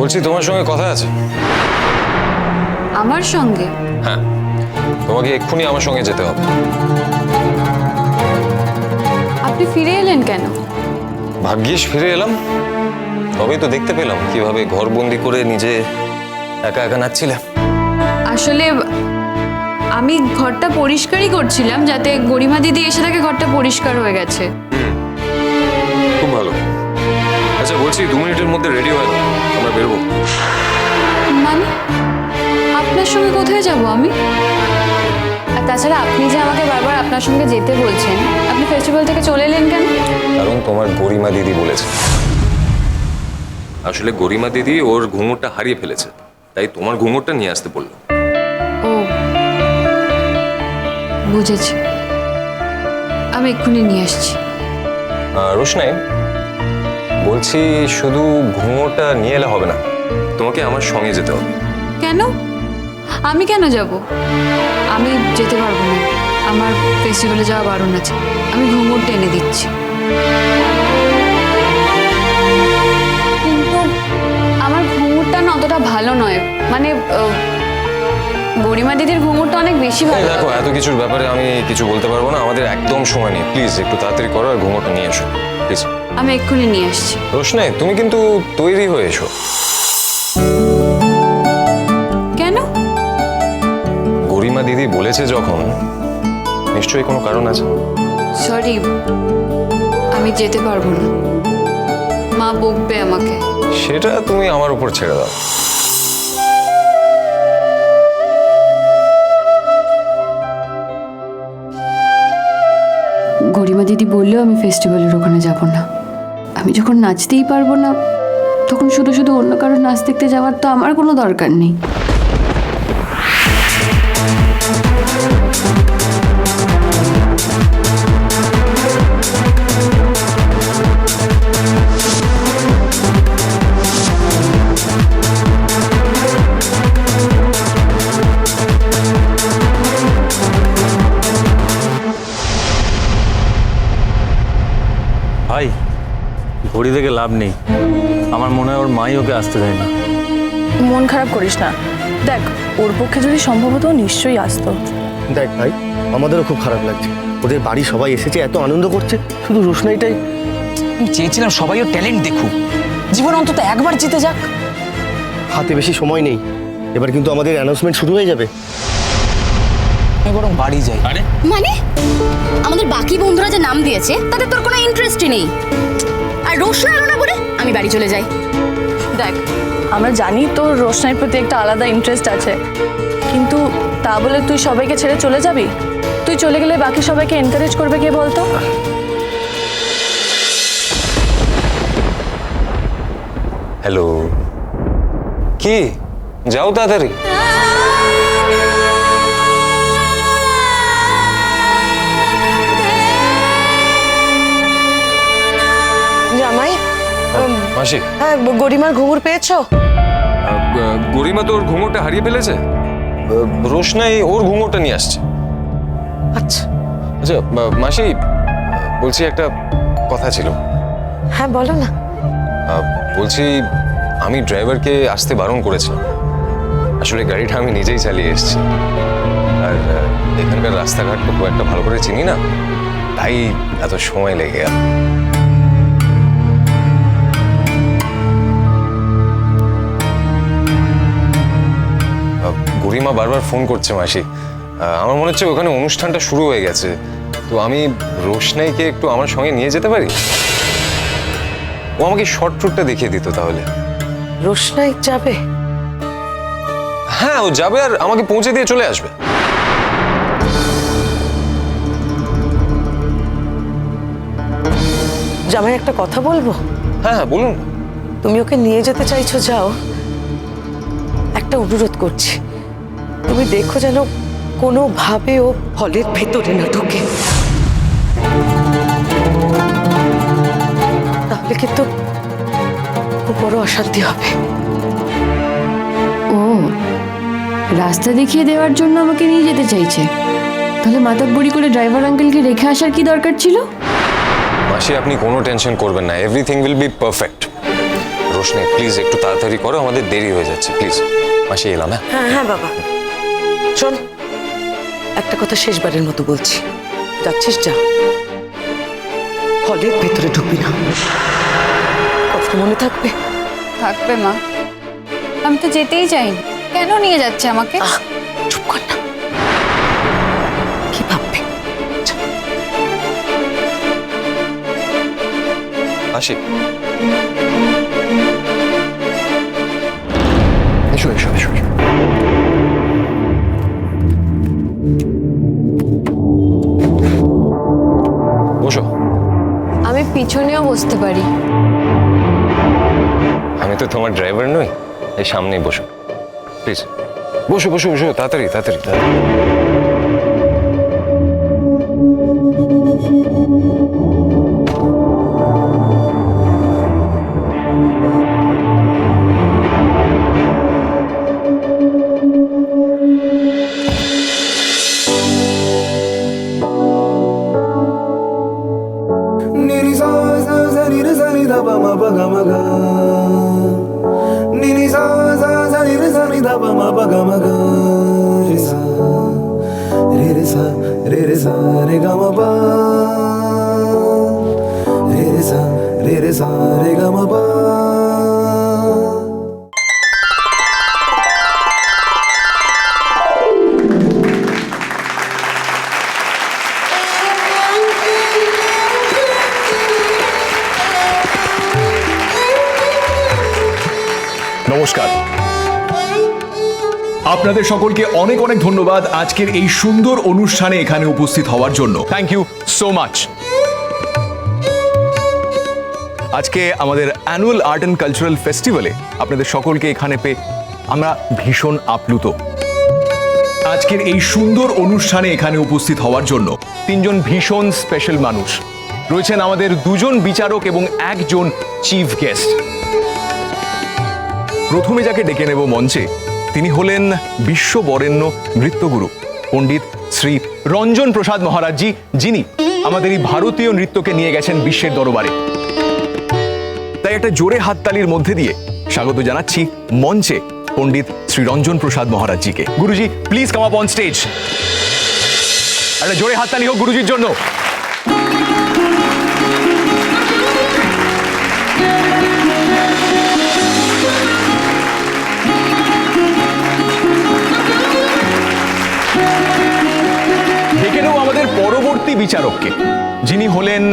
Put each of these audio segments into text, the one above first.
বলছি তোমার সঙ্গে কথা আছে। আমার সঙ্গে? হ্যাঁ, তোমাকে এক্ষুনি আমার সঙ্গে যেতে হবে। আপনি ফিরে এলেন কেন? ভাগ্যিস ফিরে এলাম, তবেই তো দেখতে পেলাম কিভাবে ঘরবন্দি করে নিজে একা একা নাচছিলে। আসলে আমি ঘরটা পরিষ্কারই করছিলাম, যাতে গরিমা দিদি এসে থাকে ঘরটা পরিষ্কার হয়ে গেছে। খুব ভালো। আচ্ছা বলছি, 2 মিনিটের মধ্যে রেডি হয়ে নাও, আমরা বেরোবো। মানে আপনার সঙ্গে কোথায় যাব আমি? আর তাছাড়া আপনি যে আমাকে বারবার আপনার সঙ্গে যেতে বলছেন, আপনি ফেস্টিভ্যাল থেকে চলে এলেন কেন? কারণ তোমার গরিমা দিদি বলেছে। আসলে গরিমা দিদি ওর ঘুঙুরটা হারিয়ে ফেলেছে, তাই তোমার ঘুঙুরটা নিয়ে আসতে বললো। ও বুঝেছি, আমি এক্ষুনি নিয়ে আসছি। রোশনাই, বলছি শুধু ঘুঙুরটা নিয়ে এলে হবে না, তোমাকে আমার সঙ্গে যেতে হবে। কেন? আমি কেন যাব? আমি যেতে পারবো না, আমার ফেস্টিভ্যালে যাওয়া বারণ আছে। আমি ঘুঙুরটা এনে দিচ্ছি। কিন্তু আমার ঘুঙুরটা না অতটা ভালো নয়, মানে গরিমা দিদির ঘুঙুরটা অনেক বেশি ভালো। দেখো, এত কিছুর ব্যাপারে আমি কিছু বলতে পারবো না, আমাদের একদম সময় নেই। প্লিজ একটু তাড়াতাড়ি করো আর ঘুঙুরটা নিয়ে এসো প্লিজ। আমি এক্ষুনি নিয়ে আসছি। রোশনাই, তুমি কিন্তু তৈরি হয়ে এসো। কেন? গরিমা দিদি বলেছে যখন, নিশ্চয়ই কোনো কারণ আছে। সরি, আমি যেতে পারবো না, মা বকবে আমাকে। সেটা তুমি আমার উপর ছেড়ে দাও। গরিমা দিদি বললেও আমি ফেস্টিভ্যালের ওখানে যাব না। আমি যখন নাচতেই পারবো না, তখন শুধু শুধু অন্য কারোর নাচ দেখতে যাওয়ার তো আমার কোনো দরকার নেই। ভাই, ঘড়ি দেখে লাভ নেই। আমার মনে হয় ওর মাই ওকে আসতে দেয় না। মন খারাপ করিস না, দেখ ওর পক্ষে যদি সম্ভব হতো নিশ্চয়ই আসতো। দেখ ভাই, আমাদেরও খুব খারাপ লাগছে। ওদের বাড়ি সবাই এসেছে, এত আনন্দ করছে, শুধু রোশনাইটাই। আমি চেয়েছিলাম সবাই ওর ট্যালেন্ট দেখুক, জীবনে অন্তত একবার জিতে যাক। হাতে বেশি সময় নেই, এবার কিন্তু আমাদের অ্যানাউন্সমেন্ট শুরু হয়ে যাবে। আমি বরং বাড়ি যাই। আরে মানে আমাদের বাকি বন্ধুরা যে নাম দিয়েছে তাদের তোর কোনো ইন্টারেস্টই নেই, আর রোশনা এলো না বলে আমি বাড়ি চলে যাই। দেখ, আমরা জানি তোর রোশনাইর প্রতি একটা আলাদা ইন্টারেস্ট আছে, কিন্তু তা বলে তুই সবাইকে ছেড়ে চলে যাবি? তুই চলে গেলে বাকি সবাইকে এনকারেজ করবে কে বলতো? হ্যালো, কি যাও তাড়াতাড়ি। জামাই, মাসি, হ্যাঁ গরিমার ঘুঙুর পেয়েছো? গরিমা তো ওর ঘুঙুরটা হারিয়ে ফেলেছে, রোশনাই ওর ঘুঙুরটা নিয়ে আসছে। আচ্ছা আচ্ছা মাসি, বলছি একটা কথা ছিল। হ্যাঁ বলো না। বলছি, আমি ড্রাইভারকে আসতে বারণ করেছিলাম। আসলে গাড়িটা আমি নিজেই চালিয়ে এসেছি, আর এখানকার রাস্তাঘাট তো খুব একটা ভালো করে চিনি না, তাই এত সময় লেগে গেল। গরিমা বারবার ফোন করছে মাসি, আমার মনে হচ্ছে ওখানে অনুষ্ঠানটা শুরু হয়ে গেছে। তো আমি রোশনাইকে একটু আমার সঙ্গে নিয়ে যেতে পারি? ও আমাকে শর্ট রুটটা দেখিয়ে দিত তাহলে। রোশনাই যাবে? হ্যাঁ, ও যাবে আর আমাকে পৌঁছে দিয়ে চলে আসবে। জামাই একটা কথা বলবো? হ্যাঁ হ্যাঁ বলুন। তুমি ওকে নিয়ে যেতে চাইছো, যাও। একটা অনুরোধ করছি, তুমি দেখো যেন কোনোভাবে ও হলের ভেতরে না ঢোকে, তাহলে কিন্তু খুব বড় অশান্তি হবে। ও রাস্তা দেখিয়ে দেওয়ার জন্য আমাকে নিয়ে যেতে চাইছে? তাহলে মাতব্বরি করে ড্রাইভার আঙ্কেলকে রেখে আসার কি দরকার ছিল? মাসি, আপনি কোনো টেনশন করবেন না, everything will be perfect. Roshni please একটু তাড়াতাড়ি করো, আমাদের দেরি হয়ে যাচ্ছে, প্লিজ। মাসি এলাম, হ্যাঁ? হ্যাঁ হ্যাঁ বাবা, শোন, একটা কথা শেষবারের মতো বলছি, যাচ্ছিস যা, হলের ভেতরে ঢুকবি না। কথা মনে থাকবে? থাকবে মা, আমি তো যেতেই চাইনি, কেন নিয়ে যাচ্ছে আমাকে? চুপ কর না, কি ভাববে? আসি। এসো এসো এসো এসো। বসো। আমি পিছনেও বসতে পারি। আমি তো তোমার ড্রাইভার নই, এই সামনেই বসো প্লিজ। বসো বসো বসো, তাড়াতাড়ি তাড়াতাড়ি তাড়াতাড়ি। Nini sa sa sa ni re sa ni da pa ma pa ga ma ga. Nini sa sa sa ni re sa ni da pa ma pa ga ma ga. Re sa re sa re sa re ga ma pa. Re sa re ga ma pa. নমস্কার, আপনাদের সকলকে অনেক অনেক ধন্যবাদ আজকের এই সুন্দর অনুষ্ঠানে এখানে উপস্থিত হওয়ার জন্য। Thank you so much. আজকে আমাদের অ্যানুয়াল আর্ট অ্যান্ড কালচারাল ফেস্টিভ্যালে আপনাদের সকলকে এখানে পেয়ে আমরা ভীষণ আপ্লুত। আজকের এই সুন্দর অনুষ্ঠানে এখানে উপস্থিত হওয়ার জন্য তিনজন ভীষণ স্পেশাল মানুষ রয়েছেন, আমাদের দুজন বিচারক এবং একজন চিফ গেস্ট। প্রথমে যাকে ডেকে নেব মঞ্চে, তিনি হলেন বিশ্ববরেণ্য নৃত্যগুরু পণ্ডিত শ্রী রঞ্জন প্রসাদ মহারাজজি, যিনি আমাদের এই ভারতীয় নৃত্যকে নিয়ে গেছেন বিশ্বের দরবারে। তাই একটা জোরে হাততালির মধ্যে দিয়ে স্বাগত জানাচ্ছি মঞ্চে পণ্ডিত শ্রী রঞ্জন প্রসাদ মহারাজজিকে। Guruji please come up on stage. একটা জোরে হাততালি হোক গুরুজির জন্য। ডেকে নেব আমাদের পরবর্তী বিচারককে, যিনি হলেন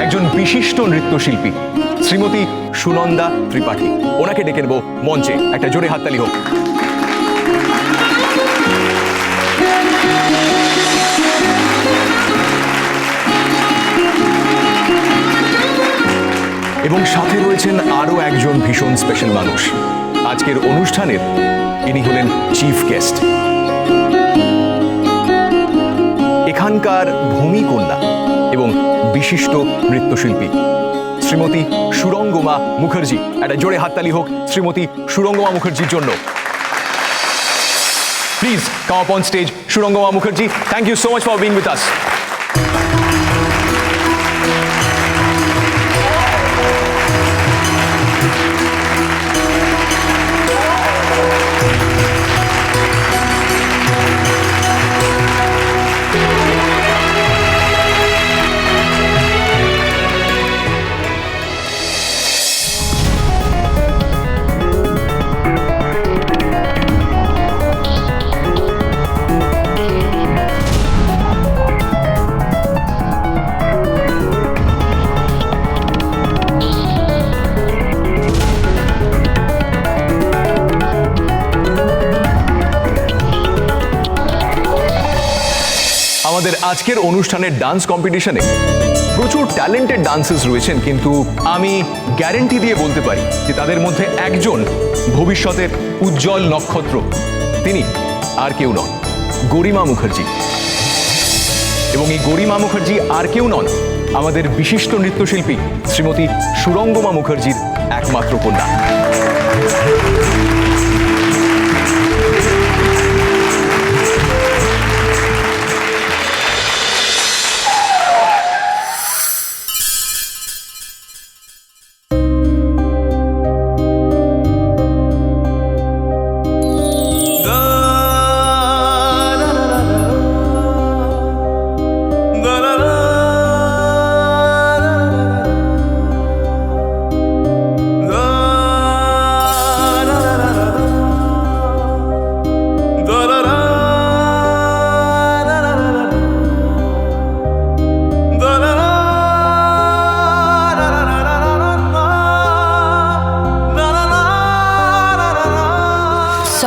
একজন বিশিষ্ট নৃত্যশিল্পী শ্রীমতী সুনন্দা ত্রিপাঠী। ওনাকে ডেকে নেব মঞ্চে। একটা জোরে হাততালি হোক। এবং সাথে রয়েছেন আরো একজন ভীষণ স্পেশাল মানুষ আজকের অনুষ্ঠানের। ইনি হলেন চিফ গেস্ট, এখানকার ভূমিকন্যা এবং বিশিষ্ট নৃত্যশিল্পী শ্রীমতী সুরঙ্গমা মুখার্জি। একটা জোরে হাততালি হোক শ্রীমতী সুরঙ্গমা মুখার্জির জন্য। Please come up on stage Surangama Mukherjee. Thank you so much for being with us. আমাদের আজকের অনুষ্ঠানের ডান্স কম্পিটিশনে প্রচুর ট্যালেন্টেড ডান্সার্স রয়েছেন, কিন্তু আমি গ্যারেন্টি দিয়ে বলতে পারি যে তাদের মধ্যে একজন ভবিষ্যতের উজ্জ্বল নক্ষত্র। তিনি আর কেউ নন, গরিমা মুখার্জি। এবং এই গরিমা মুখার্জি আর কেউ নন, আমাদের বিশিষ্ট নৃত্যশিল্পী শ্রীমতী সুরঙ্গমা মুখার্জির একমাত্র কন্যা।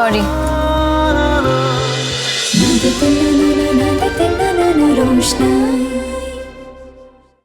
সরি। रोशनाई